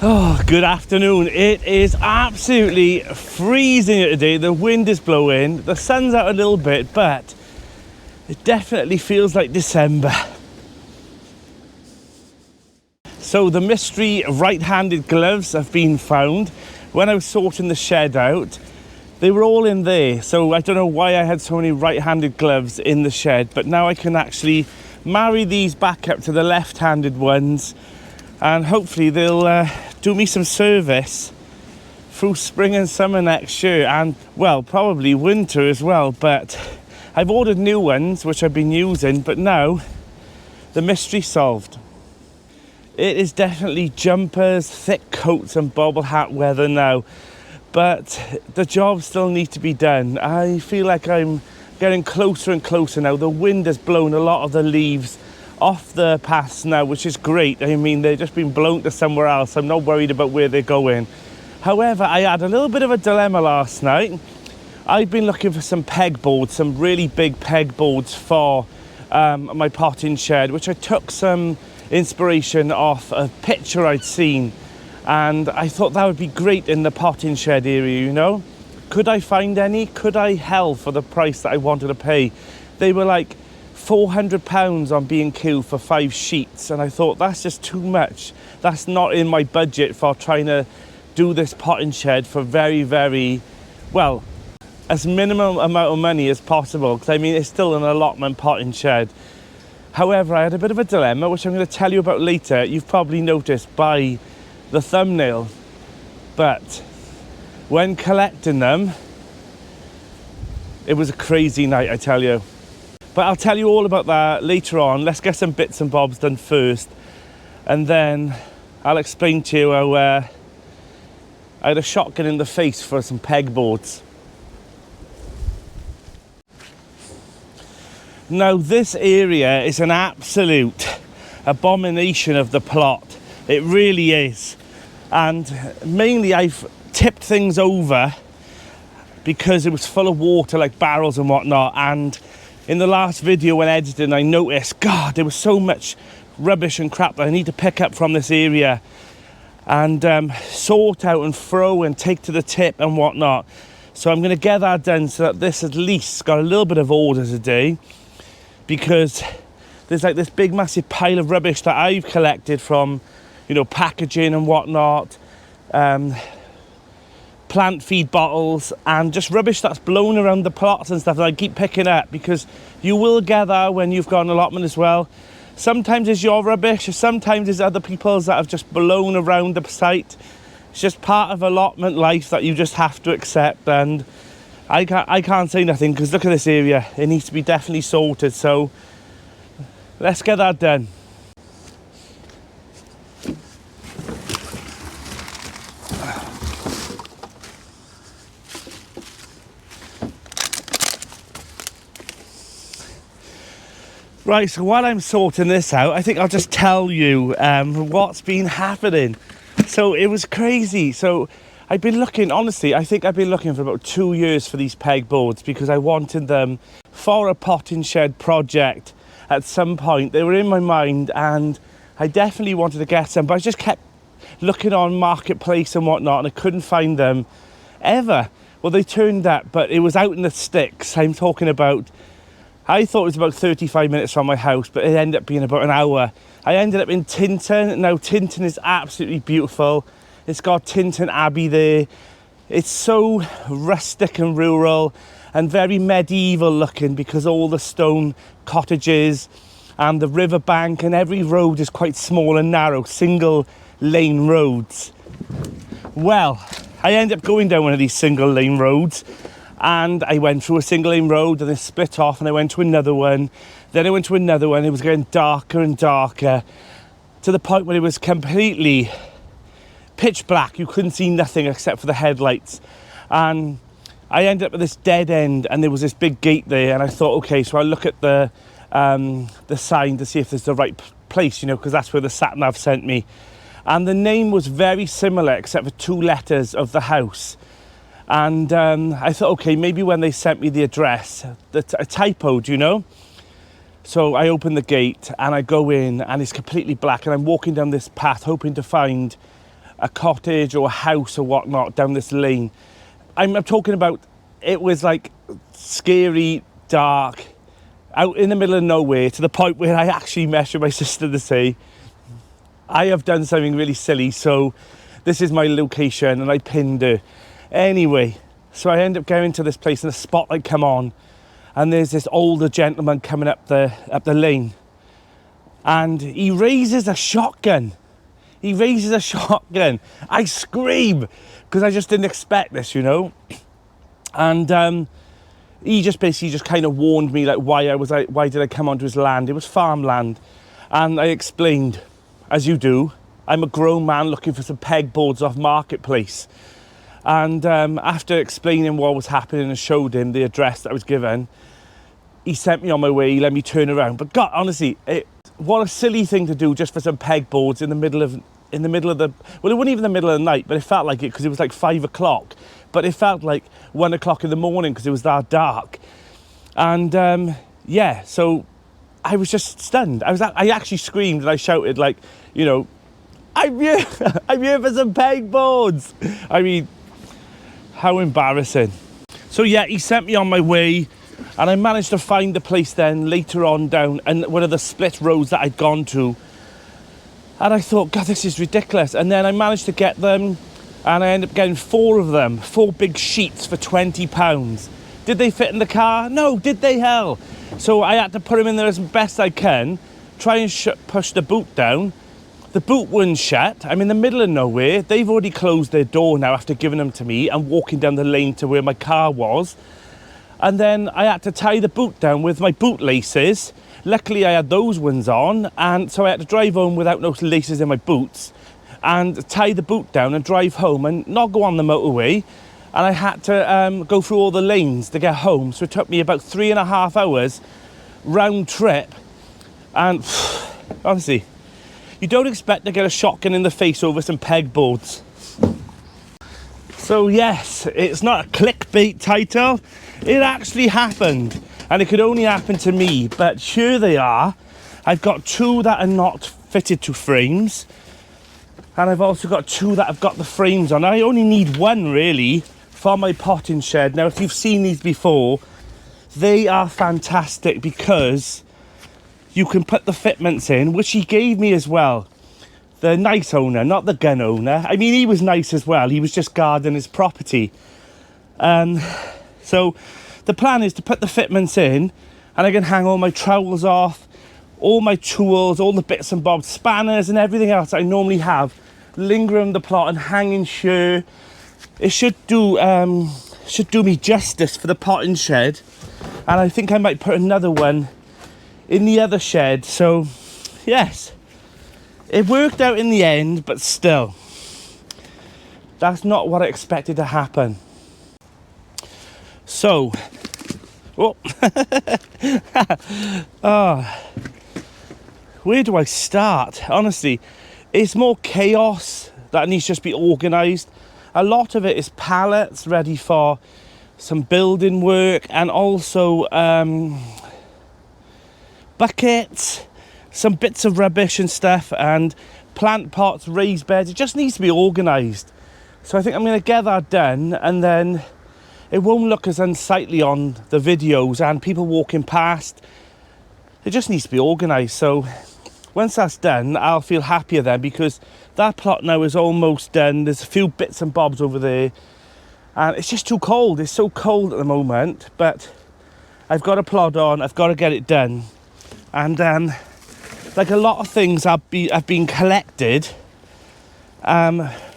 Oh, good afternoon. It is absolutely freezing here today. The wind is blowing, the sun's out a little bit, but it definitely feels like December. So the mystery right-handed gloves have been found. When I was sorting the shed out, they were all in there. So I don't know why I had so many right-handed gloves in the shed, but now I can actually marry these back up to the left-handed ones, and hopefully they'll do me some service through spring and summer next year, and well, probably winter as well. But I've ordered new ones which I've been using, but now the mystery solved. It is definitely jumpers, thick coats and bobble hat weather now, but the job still needs to be done. I feel like I'm getting closer and closer now. The wind has blown a lot of the leaves off the paths now, which is great. I mean, they've just been blown to somewhere else. I'm not worried about where they're going. However, I had a little bit of a dilemma last night. I've been looking for some pegboards, some really big pegboards for my potting shed, which I took some inspiration off a picture I'd seen, and I thought that would be great in the potting shed area, you know. Could I find any? Could I hell for the price that I wanted to pay? They were like £400 on B&Q for 5 sheets, and I thought that's just too much. That's not in my budget for trying to do this potting shed for very, very, well, as minimum amount of money as possible, because I mean it's still an allotment potting shed. However, I had a bit of a dilemma, which I'm going to tell you about later. You've probably noticed by the thumbnail, but when collecting them, it was a crazy night, I tell you. But I'll tell you all about that later on. Let's get some bits and bobs done first, and then I'll explain to you how I had a shotgun in the face for some pegboards. Now, this area is an absolute abomination of the plot. It really is. And mainly I've tipped things over because it was full of water, like barrels and whatnot. And in the last video when editing, I noticed, God, there was so much rubbish and crap that I need to pick up from this area and sort out and throw and take to the tip and whatnot. So I'm going to get that done so that this at least got a little bit of order today, because there's like this big massive pile of rubbish that I've collected from, you know, packaging and whatnot, plant feed bottles, and just rubbish that's blown around the plots and stuff that I keep picking up, because you will get that when you've got an allotment as well. Sometimes it's your rubbish, sometimes it's other people's that have just blown around the site. It's just part of allotment life that you just have to accept, and I can't say nothing, because look at this area. It needs to be definitely sorted, so let's get that done. Right, so while I'm sorting this out, I think I'll just tell you what's been happening. So it was crazy. So I've been looking, honestly, I think I've been looking for about 2 years for these pegboards, because I wanted them for a potting shed project at some point. They were in my mind and I definitely wanted to get some, but I just kept looking on Marketplace and whatnot and I couldn't find them ever. Well, they turned up, but it was out in the sticks. I'm talking about, I thought it was about 35 minutes from my house, but it ended up being about an hour. I ended up in Tintern. Now, Tintern is absolutely beautiful. It's got Tintern Abbey there. It's so rustic and rural and very medieval looking, because all the stone cottages and the riverbank, and every road is quite small and narrow, single lane roads. Well, I ended up going down one of these single lane roads, and I went through a single lane road and then split off, and I went to another one. Then I went to another one. It was getting darker and darker to the point where it was completely pitch black. You couldn't see nothing except for the headlights. And I ended up at this dead end, and there was this big gate there, and I thought, okay, so I'll look at the sign to see if there's the right place, you know, because that's where the sat nav sent me. And the name was very similar except for 2 letters of the house. And I thought, okay, maybe when they sent me the address, a typoed, you know. So I open the gate and I go in, and it's completely black, and I'm walking down this path hoping to find a cottage or a house or whatnot down this lane. I'm talking about, it was like scary, dark, out in the middle of nowhere, to the point where I actually messaged my sister to say, I have done something really silly, so this is my location, and I pinned her. Anyway, so I end up going to this place and the spotlight come on, and there's this older gentleman coming up the lane, and he raises a shotgun. I scream, because I just didn't expect this, you know. And he just basically kind of warned me, like, why did I come onto his land? It was farmland. And I explained, as you do, I'm a grown man looking for some pegboards off Marketplace. And after explaining what was happening and showed him the address that I was given, he sent me on my way, he let me turn around. But God, honestly, what a silly thing to do just for some pegboards in the middle of the, well, it wasn't even the middle of the night, but it felt like it because it was like 5 o'clock. But it felt like 1 o'clock in the morning because it was that dark. And yeah, so I was just stunned. I actually screamed and I shouted, like, you know, I'm here for some pegboards. I mean, how embarrassing. So yeah, he sent me on my way, and I managed to find the place then later on down and one of the split roads that I'd gone to. And I thought, God, this is ridiculous. And then I managed to get them, and I ended up getting 4 of them, 4 big sheets for £20. Did they fit in the car? No, did they? Hell. So I had to put them in there as best I can, try and push the boot down. The boot wouldn't shut. I'm in the middle of nowhere. They've already closed their door now after giving them to me and walking down the lane to where my car was. And then I had to tie the boot down with my boot laces. Luckily, I had those ones on, and so I had to drive home without no laces in my boots and tie the boot down and drive home and not go on the motorway. And I had to go through all the lanes to get home. So it took me about 3.5 hours round trip. And honestly, you don't expect to get a shotgun in the face over some pegboards. So yes, it's not a clickbait title. It actually happened, and it could only happen to me, but here they are. I've got 2 that are not fitted to frames, and I've also got 2 that have got the frames on. I only need 1 really for my potting shed. Now, if you've seen these before, they are fantastic because you can put the fitments in, which he gave me as well. The nice owner, not the gun owner. I mean, he was nice as well. He was just guarding his property. So the plan is to put the fitments in, and I can hang all my trowels off, all my tools, all the bits and bobs, spanners and everything else I normally have, linger on the plot and hanging sure. It should do me justice for the potting shed. And I think I might put another one in the other shed. So yes, it worked out in the end, but still, that's not what I expected to happen. So, oh, where do I start? Honestly, it's more chaos that needs to just be organised. A lot of it is pallets ready for some building work, and also buckets, some bits of rubbish and stuff, and plant pots, raised beds. It just needs to be organised. So I think I'm going to get that done, and then it won't look as unsightly on the videos and people walking past. It just needs to be organised. So once that's done, I'll feel happier then, because that plot now is almost done. There's a few bits and bobs over there, and it's just too cold. It's so cold at the moment, but I've got to plod on. I've got to get it done. And like a lot of things have been collected,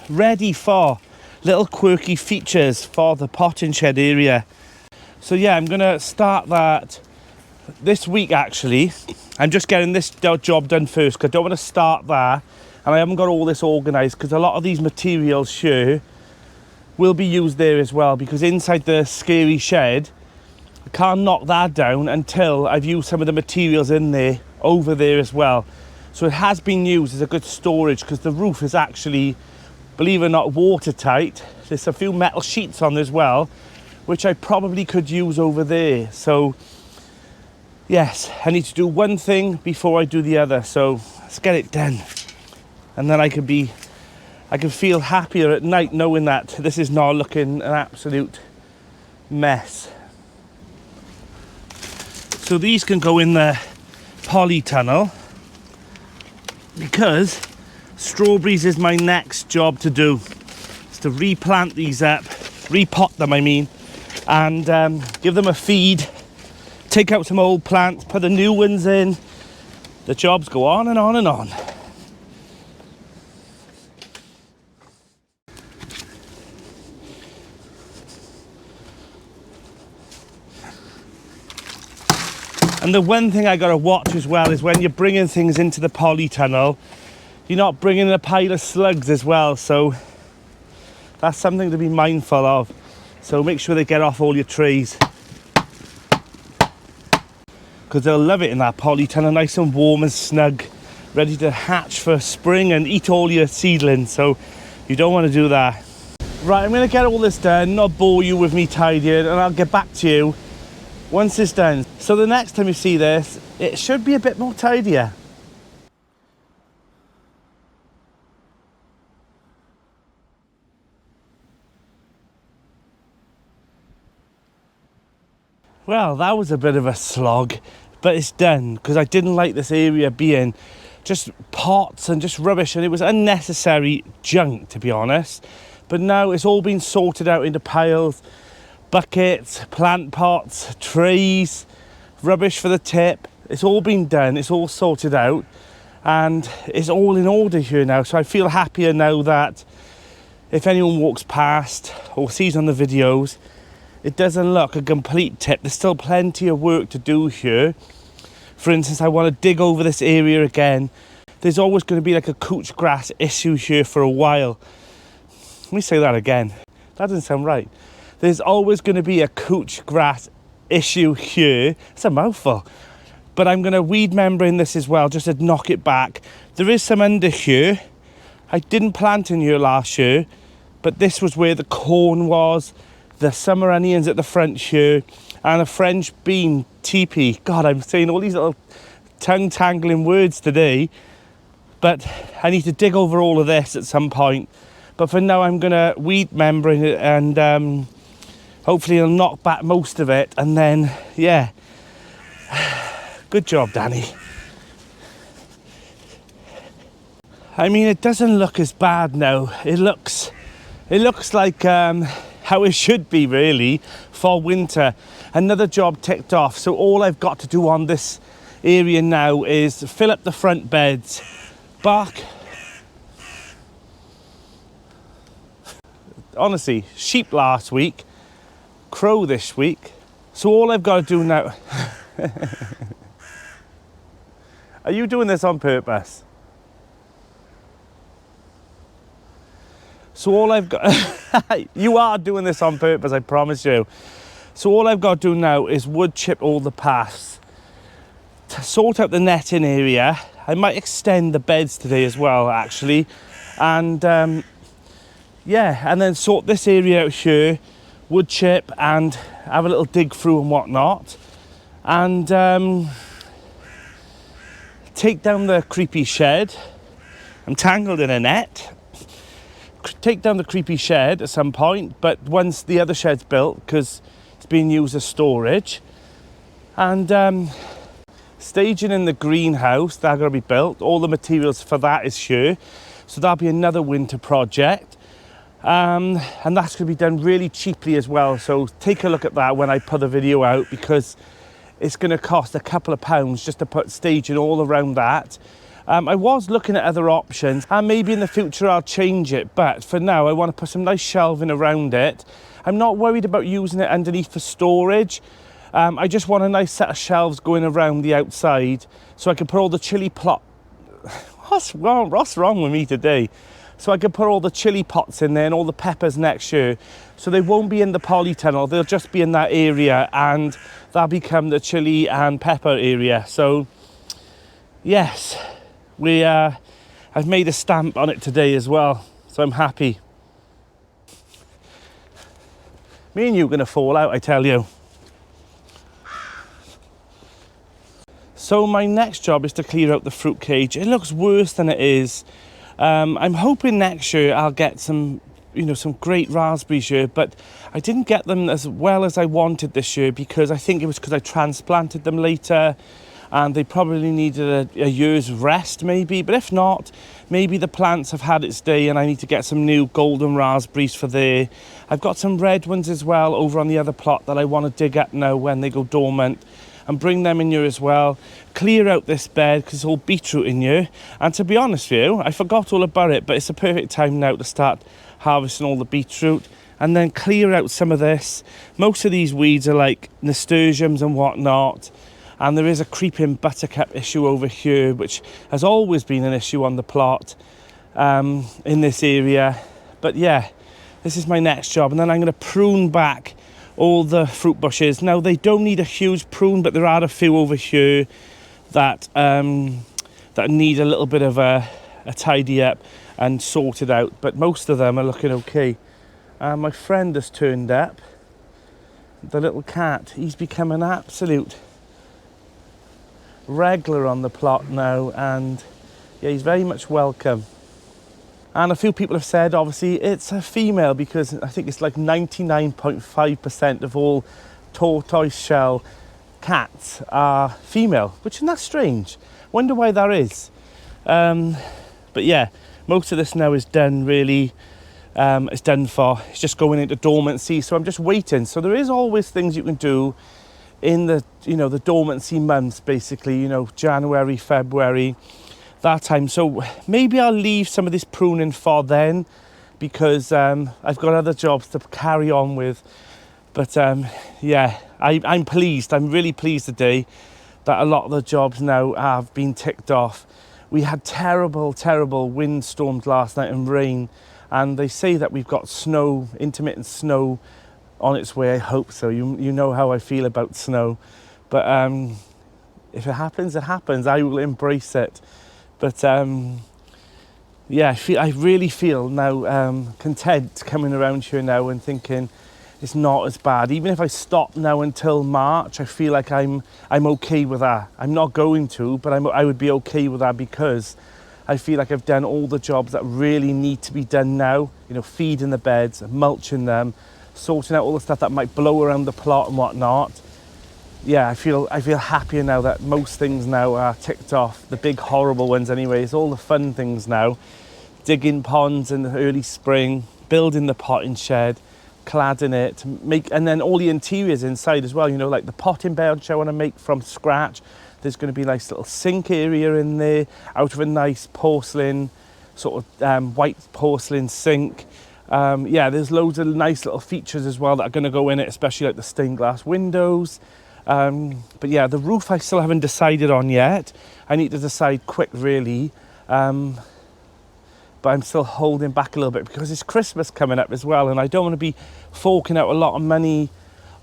ready for little quirky features for the potting shed area. So yeah, I'm gonna start that this week actually. I'm just getting this job done first, because I don't want to start there and I haven't got all this organised, because a lot of these materials here will be used there as well, because inside the scary shed I can't knock that down until I've used some of the materials in there over there as well. So it has been used as a good storage, because the roof is actually, believe it or not, watertight. There's a few metal sheets on as well, which I probably could use over there. So yes, I need to do one thing before I do the other. So let's get it done, and then I can be I can feel happier at night knowing that this is not looking an absolute mess. So these can go in the polytunnel because strawberries is my next job to do. It's to replant these up, repot them I mean, and give them a feed, take out some old plants, put the new ones in. The jobs go on and on and on. And the one thing I gotta watch as well is when you're bringing things into the polytunnel, you're not bringing a pile of slugs as well, so that's something to be mindful of. So make sure they get off all your trees, because they'll love it in that polytunnel, nice and warm and snug, ready to hatch for spring and eat all your seedlings, so you don't want to do that. Right, I'm going to get all this done, not bore you with me tidying, and I'll get back to you once it's done. So the next time you see this, it should be a bit more tidier. Well, that was a bit of a slog, but it's done, because I didn't like this area being just pots and just rubbish, and it was unnecessary junk, to be honest. But now it's all been sorted out into piles, buckets, plant pots, trays, rubbish for the tip. It's all been done, it's all sorted out, and it's all in order here now. So I feel happier now that if anyone walks past or sees on the videos, it doesn't look a complete tip. There's still plenty of work to do here. For instance, I want to dig over this area again. There's always going to be like a couch grass issue here for a while. Let me say that again. That doesn't sound right. There's always going to be a couch grass issue here. It's a mouthful. But I'm going to weed membrane this as well, just to knock it back. There is some under here. I didn't plant in here last year, but this was where the corn was, the summer onions at the front here, and a French bean teepee. God, I'm saying all these little tongue-tangling words today, but I need to dig over all of this at some point. But for now, I'm going to weed membrane it, and hopefully it'll knock back most of it, and then, yeah. Good job, Danny. I mean, it doesn't look as bad now. It looks like how it should be, really, for winter. Another job ticked off. So all I've got to do on this area now is fill up the front beds. Honestly, sheep last week, crow this week. So all I've got to do now... Are you doing this on purpose? So all I've got... You are doing this on purpose, I promise you. So all I've got to do now is wood chip all the paths. To sort out the netting area. I might extend the beds today as well, actually. And, yeah, and then sort this area out here. Wood chip and have a little dig through and whatnot. And... take down the creepy shed. I'm tangled in a net. Take down the creepy shed at some point, but once the other shed's built, because it's being used as storage. And staging in the greenhouse, that's going to be built. All the materials for that is here. So that'll be another winter project. And that's going to be done really cheaply as well. So take a look at that when I put the video out, because it's going to cost a couple of pounds just to put staging all around that. I was looking at other options, and maybe in the future I'll change it, but for now I want to put some nice shelving around it. I'm not worried about using it underneath for storage. I just want a nice set of shelves going around the outside so I can put all the chilli plot... What's wrong with me today? So I can put all the chilli pots in there and all the peppers next year. So they won't be in the polytunnel, they'll just be in that area, and that'll become the chilli and pepper area. So, yes, I've made a stamp on it today as well, so I'm happy. Me and you are going to fall out, I tell you. So my next job is to clear out the fruit cage. It looks worse than it is. I'm hoping next year I'll get some, some great raspberries here, but I didn't get them as well as I wanted this year because I think it was because I transplanted them later and they probably needed a year's rest maybe, but if not, maybe the plants have had its day and I need to get some new golden raspberries for there. I've got some red ones as well over on the other plot that I want to dig up now when they go dormant and bring them in here as well. Clear out this bed because it's all beetroot in here. And to be honest with you, I forgot all about it, but it's a perfect time now to start harvesting all the beetroot and then clear out some of this. Most of these weeds are like nasturtiums and whatnot. And there is a creeping buttercup issue over here, which has always been an issue on the plot in this area. But yeah, this is my next job. And then I'm going to prune back all the fruit bushes. Now, they don't need a huge prune, but there are a few over here that that need a little bit of a tidy up and sorted out. But most of them are looking okay. My friend has turned up. The little cat. He's become an absolute regular on the plot now, and yeah, he's very much welcome. And a few people have said obviously it's a female because I think it's like 99.5% of all tortoise shell cats are female, which isn't that strange. Wonder why that is. But yeah, most of this now is done really. It's done for. It's just going into dormancy, so I'm just waiting. So there is always things you can do in the the dormancy months, basically, January, February, that time. So maybe I'll leave some of this pruning for then because I've got other jobs to carry on with. But yeah, I'm pleased. I'm really pleased today that a lot of the jobs now have been ticked off. We had terrible windstorms last night and rain, and they say that we've got snow, intermittent snow on its way. I hope so. You know how I feel about snow, but if it happens, it happens. I will embrace it. But yeah, I really feel now content coming around here now and thinking it's not as bad. Even if I stop now until March, I feel like I'm okay with that. I'm not going to, but I would be okay with that because I feel like I've done all the jobs that really need to be done now. Feeding the beds, mulching them, sorting out all the stuff that might blow around the plot and whatnot. Yeah, I feel happier now that most things now are ticked off. The big horrible ones anyways, all the fun things now. Digging ponds in the early spring, building the potting shed, cladding it, and then all the interiors inside as well, like the potting bed which I want to make from scratch. There's going to be a nice little sink area in there out of a nice porcelain, sort of white porcelain sink. Yeah, there's loads of nice little features as well that are going to go in it, especially like the stained glass windows. But yeah, the roof I still haven't decided on yet. I need to decide quick, really. But I'm still holding back a little bit because it's Christmas coming up as well, and I don't want to be forking out a lot of money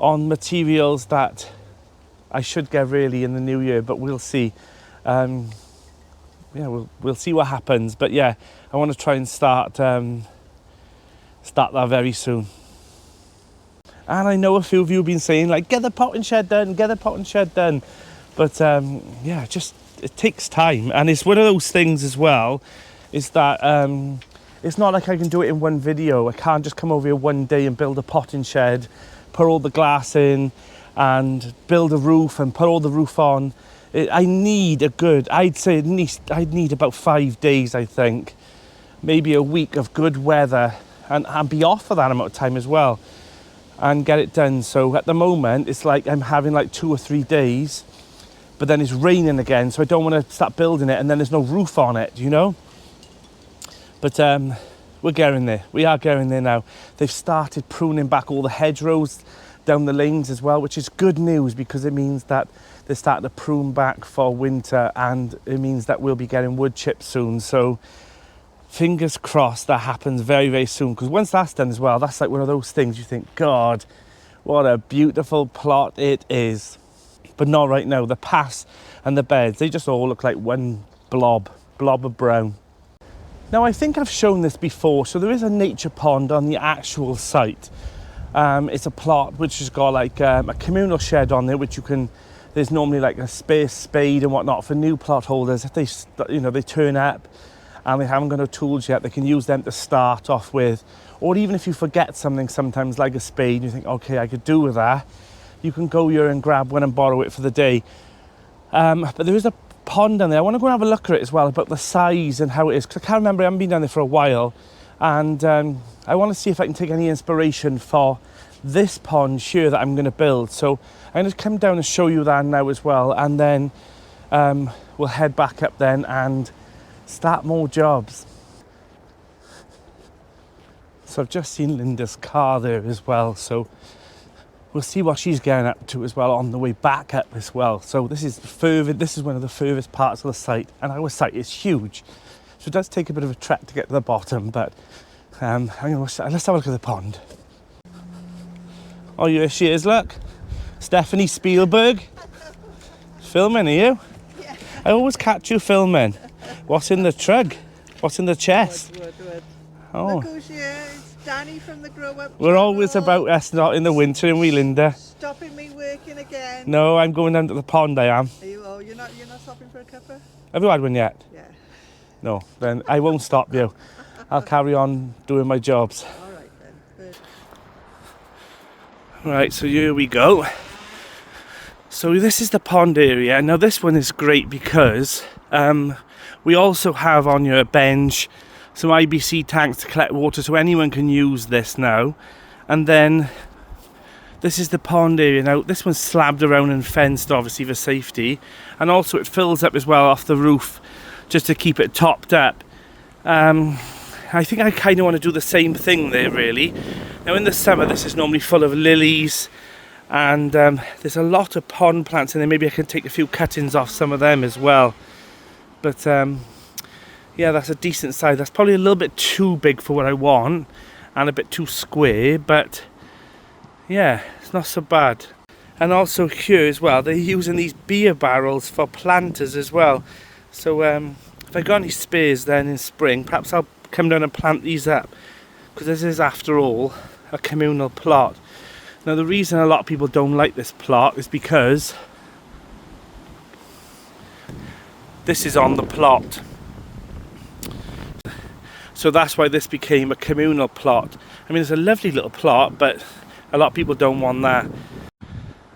on materials that I should get really in the new year, but we'll see. Yeah, we'll see what happens. But yeah, I want to try and start that very soon. And I know a few of you have been saying, like, get the potting shed done, get the potting shed done. But yeah, it takes time. And it's one of those things as well, is that it's not like I can do it in one video. I can't just come over here one day and build a potting shed, put all the glass in, and build a roof and put all the roof on. I need I'd say at least I'd need about 5 days, I think. Maybe a week of good weather and be off for that amount of time as well and get it done. So at the moment, it's like I'm having like 2 or 3 days, but then it's raining again. So I don't want to start building it and then there's no roof on it, But we're getting there. We are getting there now. They've started pruning back all the hedgerows down the lanes as well, which is good news because it means that they're starting to prune back for winter, and it means that we'll be getting wood chips soon. So fingers crossed that happens very, very soon, because once that's done as well, that's like one of those things you think, God, what a beautiful plot it is. But not right now. The paths and the beds, they just all look like one blob of brown. Now, I think I've shown this before. So there is a nature pond on the actual site. It's a plot which has got like a communal shed on there, which there's normally like a spare spade and whatnot for new plot holders if they turn up. and they haven't got no tools yet, they can use them to start off with. Or even if you forget something sometimes, like a spade, you think, okay, I could do with that, you can go here and grab one and borrow it for the day. But there is a pond down there. I want to go and have a look at it as well, about the size and how it is, because I can't remember, I haven't been down there for a while, and I want to see if I can take any inspiration for this pond here that I'm going to build. So I'm going to come down and show you that now as well, and then we'll head back up then and start more jobs. So I've just seen Linda's car there as well, so we'll see what she's getting up to as well on the way back up as well. So this is one of the furthest parts of the site, and our site is huge, so it does take a bit of a trek to get to the bottom, but let's have a look at the pond. Oh, here she is, look. Stephanie Spielberg. Filming, are you? Yeah. I always catch you filming. What's in the trug? What's in the chest? Wood. Oh. Look who's here. It's Danny from the Grow Up We're always channel. about us not in the winter, and we, Linda. Stopping me working again. No, I'm going down to the pond, I am. Are you? Oh, you're not stopping for a cuppa? Have you had one yet? Yeah. No, then I won't stop you. I'll carry on doing my jobs. All right then. Good. Right, so here we go. So this is the pond area. Now this one is great because we also have on your bench some IBC tanks to collect water, so anyone can use this now. And then this is the pond area. Now this one's slabbed around and fenced, obviously, for safety, and also it fills up as well off the roof just to keep it topped up. I think I kind of want to do the same thing there, really. Now in the summer this is normally full of lilies, and there's a lot of pond plants in there. Maybe I can take a few cuttings off some of them as well. But yeah, that's a decent size. That's probably a little bit too big for what I want, and a bit too square, but yeah, it's not so bad. And also here as well, they're using these beer barrels for planters as well. So if I got any spares then in spring, perhaps I'll come down and plant these up, because this is, after all, a communal plot. Now the reason a lot of people don't like this plot is because this is on the plot. So that's why this became a communal plot. I mean, it's a lovely little plot, but a lot of people don't want that.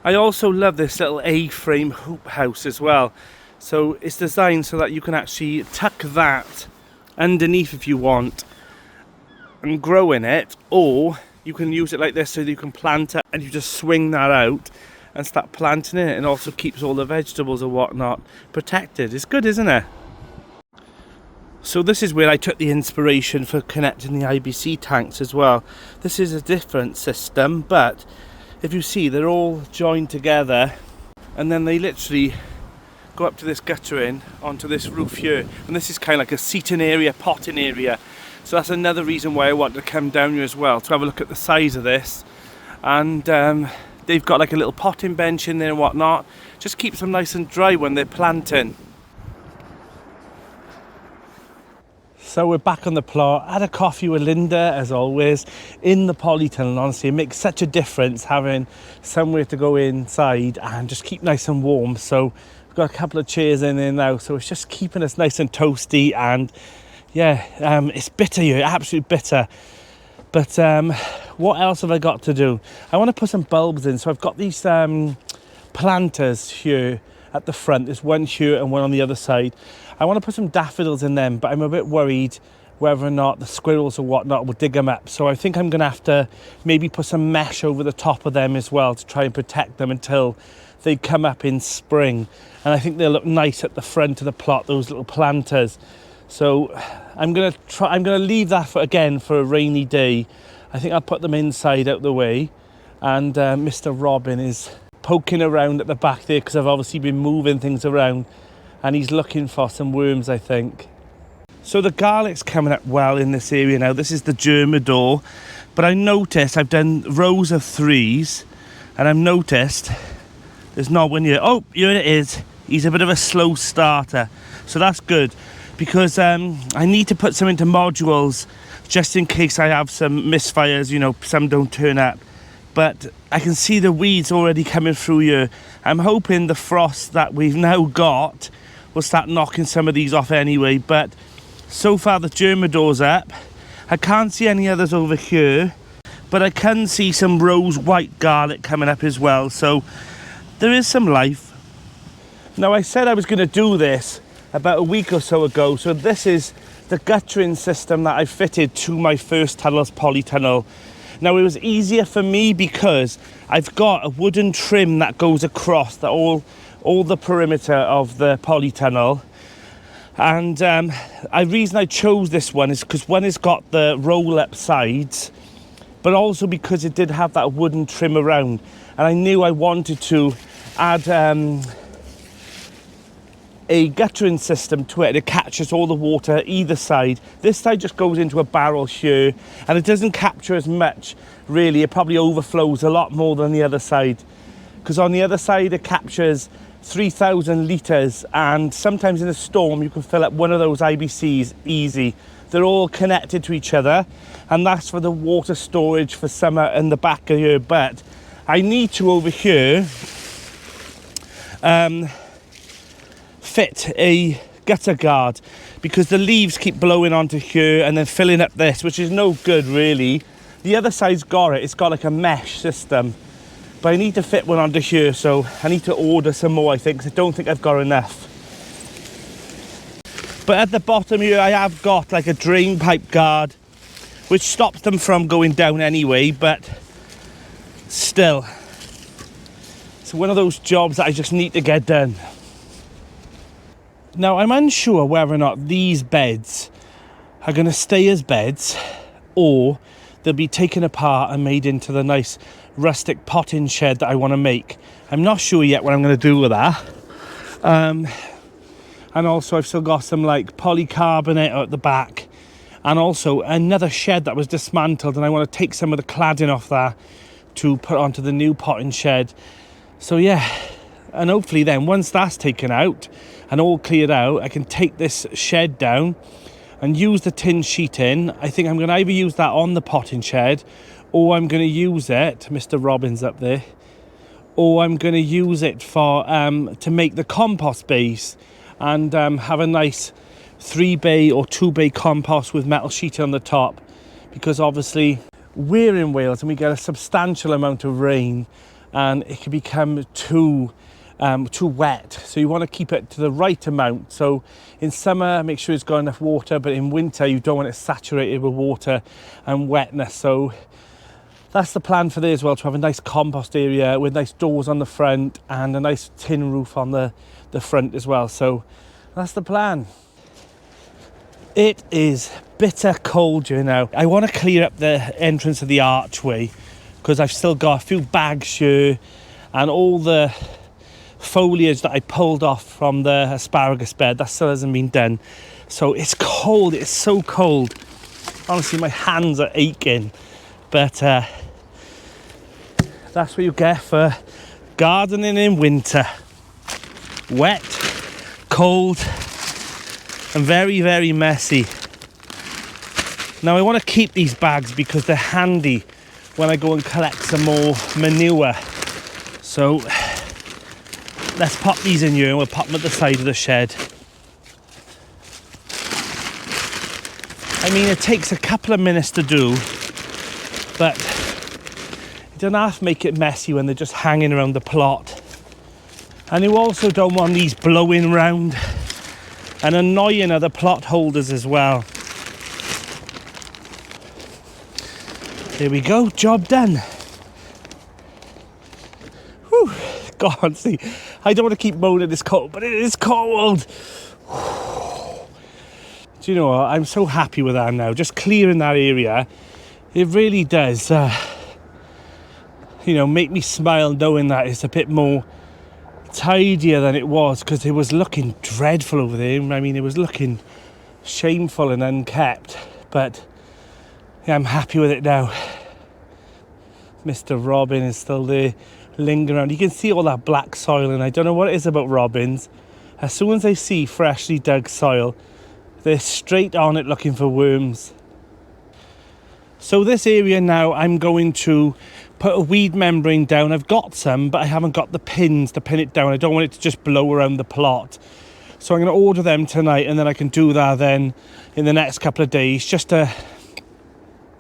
I also love this little A-frame hoop house as well. So it's designed so that you can actually tuck that underneath if you want and grow in it, or you can use it like this so that you can plant it and you just swing that out and start planting it, and also keeps all the vegetables or whatnot protected. It's good, isn't it? So this is where I took the inspiration for connecting the IBC tanks as well. This is a different system, but if you see, they're all joined together, and then they literally go up to this guttering onto this roof here, and this is kind of like a seating area, potting area. So that's another reason why I want to come down here as well, to have a look at the size of this. And they've got like a little potting bench in there and whatnot. Just keeps them nice and dry when they're planting. So we're back on the plot. I had a coffee with Linda, as always, in the polytunnel. Honestly, it makes such a difference having somewhere to go inside and just keep nice and warm. So we've got a couple of chairs in there now, so it's just keeping us nice and toasty. And yeah, it's bitter here, absolutely bitter. But what else have I got to do? I want to put some bulbs in. So I've got these planters here at the front. There's one here and one on the other side. I want to put some daffodils in them, but I'm a bit worried whether or not the squirrels or whatnot will dig them up. So I think I'm going to have to maybe put some mesh over the top of them as well to try and protect them until they come up in spring. And I think they'll look nice at the front of the plot, those little planters. So I'm going to leave that for a rainy day. I think I'll put them inside out the way. And Mr. Robin is poking around at the back there, because I've obviously been moving things around, and he's looking for some worms, I think. So the garlic's coming up well in this area now. This is the Germador, but I noticed I've done rows of 3s, and I've noticed there's not one here. Oh, here it is. He's a bit of a slow starter, so that's good, because I need to put some into modules just in case I have some misfires, you know, some don't turn up. But I can see the weeds already coming through here. I'm hoping the frost that we've now got will start knocking some of these off anyway, but So far the germadore's up. I can't see any others over here, but I can see some rose white garlic coming up as well, so there is some life. Now I said I was going to do this about a week or so ago, so this is the guttering system that I fitted to my first tunnel's polytunnel. Now it was easier for me because I've got a wooden trim that goes across all the perimeter of the polytunnel. And the reason I chose this one is because one has got the roll-up sides, but also because it did have that wooden trim around. And I knew I wanted to add a guttering system to it. It catches all the water either side. This side just goes into a barrel here, and it doesn't capture as much, really. It probably overflows a lot more than the other side. Because on the other side, it captures 3,000 litres, and sometimes in a storm you can fill up one of those IBCs easy. They're all connected to each other, and that's for the water storage for summer in the back of here. But I need to over here fit a gutter guard because the leaves keep blowing onto here and then filling up this, which is no good really. The other side's got it, it's got like a mesh system. But I need to fit one onto here, so I need to order some more, I think, because I don't think I've got enough. But at the bottom here, I have got like a drain pipe guard, which stops them from going down anyway, but still. It's one of those jobs that I just need to get done. Now, I'm unsure whether or not these beds are going to stay as beds, or they'll be taken apart and made into the nice rustic potting shed that I want to make. I'm not sure yet what I'm going to do with that. And also I've still got some like polycarbonate at the back, and also another shed that was dismantled, and I want to take some of the cladding off that to put onto the new potting shed. So yeah, and hopefully then once that's taken out and all cleared out, I can take this shed down and use the tin sheeting. I think I'm going to either use that on the potting shed, or I'm going to use it, Mr. Robbins up there, or I'm going to use it for to make the compost base and have a nice 3-bay or 2-bay compost with metal sheeting on the top, because obviously we're in Wales and we get a substantial amount of rain and it can become too wet, so you want to keep it to the right amount. So in summer make sure it's got enough water, but in winter you don't want it saturated with water and wetness. So that's the plan for there as well, to have a nice compost area with nice doors on the front and a nice tin roof on the front as well. So that's the plan. It is bitter cold here now. I want to clear up the entrance of the archway because I've still got a few bags here and all the foliage that I pulled off from the asparagus bed that still hasn't been done. So it's cold, it's so cold. Honestly, my hands are aching, but that's what you get for gardening in winter. Wet, cold, and very, very messy. Now I want to keep these bags because they're handy when I go and collect some more manure. So let's pop these in here and we'll pop them at the side of the shed. I mean, it takes a couple of minutes to do, but you don't have to make it messy when they're just hanging around the plot. And you also don't want these blowing round and annoying other plot holders as well. There we go, job done. Whew. God, see, I don't want to keep moaning it's cold, but it is cold. Do you know what? I'm so happy with that now. Just clearing that area, it really does, make me smile knowing that it's a bit more tidier than it was, because it was looking dreadful over there. I mean, it was looking shameful and unkept, but yeah, I'm happy with it now. Mr. Robin is still there, lingering around. You can see all that black soil, and I don't know what it is about robins. As soon as they see freshly dug soil, they're straight on it looking for worms. So this area now, I'm going to put a weed membrane down. I've got some, but I haven't got the pins to pin it down. I don't want it to just blow around the plot. So I'm going to order them tonight, and then I can do that then in the next couple of days, just to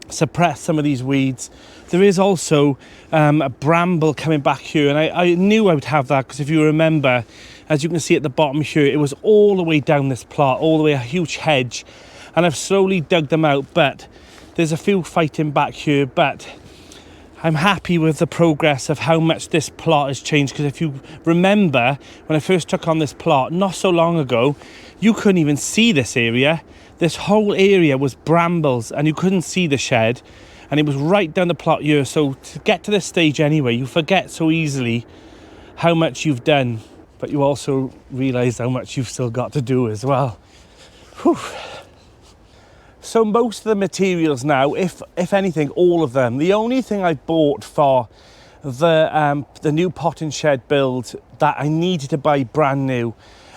suppress some of these weeds. There is also a bramble coming back here, and I knew I would have that, because if you remember, as you can see at the bottom here, it was all the way down this plot, all the way, a huge hedge, and I've slowly dug them out, but there's a few fighting back here. But I'm happy with the progress of how much this plot has changed, because if you remember, when I first took on this plot not so long ago, you couldn't even see this area. This whole area was brambles, and you couldn't see the shed, and it was right down the plot here. So to get to this stage anyway, you forget so easily how much you've done, but you also realise how much you've still got to do as well. Whew. So most of the materials now, if anything, all of them, the only thing I bought for the new potting shed build that I needed to buy brand new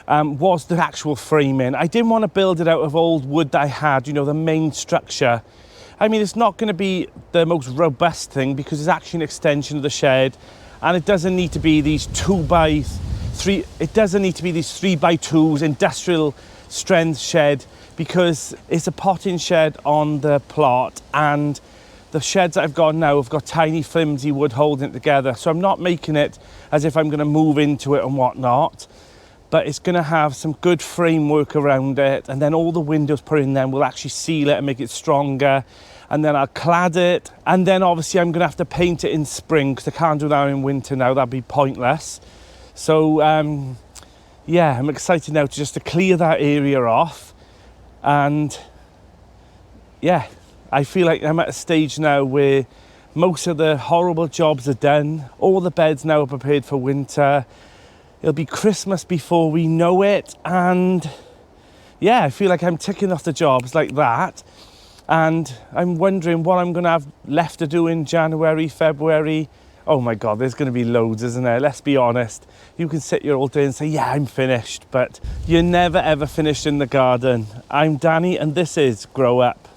was the actual framing. I didn't want to build it out of old wood that I had, you know, the main structure. I mean, it's not going to be the most robust thing, because it's actually an extension of the shed, and it doesn't need to be these 2x3, it doesn't need to be these 3x2s industrial strength shed, because it's a potting shed on the plot, and the sheds that I've got now have got tiny flimsy wood holding it together. So I'm not making it as if I'm going to move into it and whatnot, but it's going to have some good framework around it, and then all the windows put in them will actually seal it and make it stronger, and then I'll clad it, and then obviously I'm going to have to paint it in spring, because I can't do that in winter now, that'd be pointless. So yeah, I'm excited now to clear that area off, and yeah, I feel like I'm at a stage now where most of the horrible jobs are done. All the beds now are prepared for winter. It'll be Christmas before we know it, and yeah, I feel like I'm ticking off the jobs like that, and I'm wondering what I'm going to have left to do in January, February. Oh my God, there's going to be loads, isn't there? Let's be honest. You can sit here all day and say, yeah, I'm finished, but you're never ever finished in the garden. I'm Danny, and this is Grow Up.